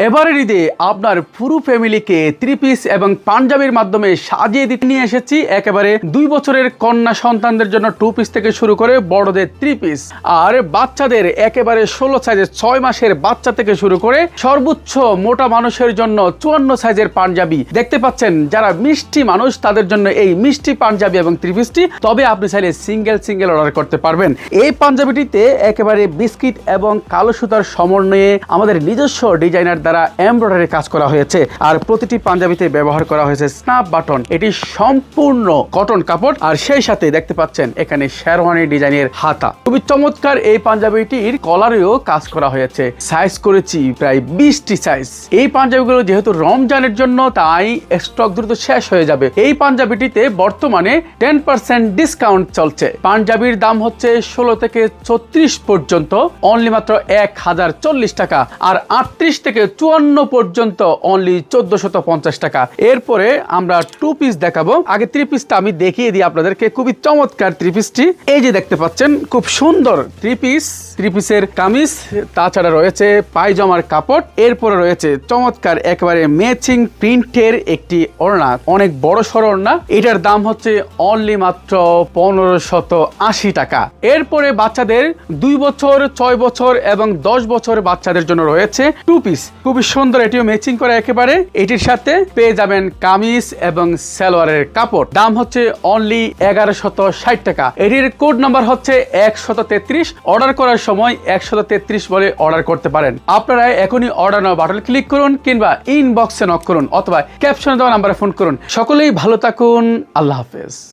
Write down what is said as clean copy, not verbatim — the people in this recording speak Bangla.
এবারের ঈদে আপনার পুরো ফ্যামিলিকে থ্রি পিস এবং পাঞ্জাবির মাধ্যমে সাজিয়ে দিতে নিয়ে এসেছি একেবারে 2 বছরের কন্যা সন্তানদের জন্য 2 পিস থেকে শুরু করে বড়দের 3 পিস আর বাচ্চাদের একেবারে 16 সাইজের 6 মাসের বাচ্চা থেকে শুরু করে সর্বোচ্চ মোটা মানুষের জন্য 54 সাইজের পাঞ্জাবি দেখতে পাচ্ছেন। যারা মিষ্টি মানুষ তাদের জন্য এই মিষ্টি পাঞ্জাবি এবং 3 পিসটি, তবে আপনি চাইলে সিঙ্গেল অর্ডার করতে পারবেন। এই পাঞ্জাবিটিতে একেবারে বিস্কিট এবং কালো সুতার সমন্বয়ে আমাদের নিজস্ব ডিজাইনার দ্বারা এমব্রয়ডারি কাজ করা হয়েছে আর প্রতিটি পাঞ্জাবিতে ব্যবহার করা হয়েছে স্ন্যাপ বাটন। এটি সম্পূর্ণ কটন কাপড় আর সেই সাথে দেখতে পাচ্ছেন এখানে শেরওয়ানি ডিজাইনের হাতা। খুবই চমৎকার এই পাঞ্জাবিটির কলারেও কাজ করা হয়েছে। সাইজ করেছি প্রায় 20টি সাইজ। এই পাঞ্জাবিগুলো যেহেতু রমজানের জন্য তাই স্টক দ্রুত শেষ হয়ে যাবে। এই পাঞ্জাবিটিতে বর্তমানে 10% ডিসকাউন্ট চলছে। পাঞ্জাবির দাম হচ্ছে 16 থেকে 34 পর্যন্ত, অনলি মাত্র 1040 টাকা, আর 38 থেকে 54 পর্যন্ত অনলি 1450 টাকা। এরপরে আমরা 2 পিস দেখাবো। আগে 3 পিসটা আমি দেখিয়ে দিই আপনাদেরকে। খুবই চমৎকার 3 পিসটি, এই যে দেখতে পাচ্ছেন খুব সুন্দর 3 পিসের কামিজ, তাছাড়া রয়েছে পায়জামার কাপড়, এরপরে রয়েছে চমৎকার একেবারে ম্যাচিং প্রিন্টের একটি ওড়না, অনেক বড় সড় ওড়না। এটার দাম হচ্ছে অনলি মাত্র 1580 টাকা। এরপরে বাচ্চাদের 2 বছর, 6 বছর এবং 10 বছর বাচ্চাদের জন্য রয়েছে 2 পিস, খুবই সুন্দর। এটিও ম্যাচিং করে একেবারে। এটির সাথে পেয়ে যাবেন কামিজ এবং সালোয়ারের কাপড়। দাম হচ্ছে অনলি 1160 টাকা। এটির কোড নাম্বার হচ্ছে 133। অর্ডার করার সময় 133 বলে অর্ডার করতে পারেন। আপনারা এখনই অর্ডার নাও বাটন ক্লিক করুন কিংবা ইনবক্সে নক করুন অথবা ক্যাপশনে দেওয়া নাম্বারে ফোন করুন। সকলেই ভালো থাকুন। আল্লাহ হাফেজ।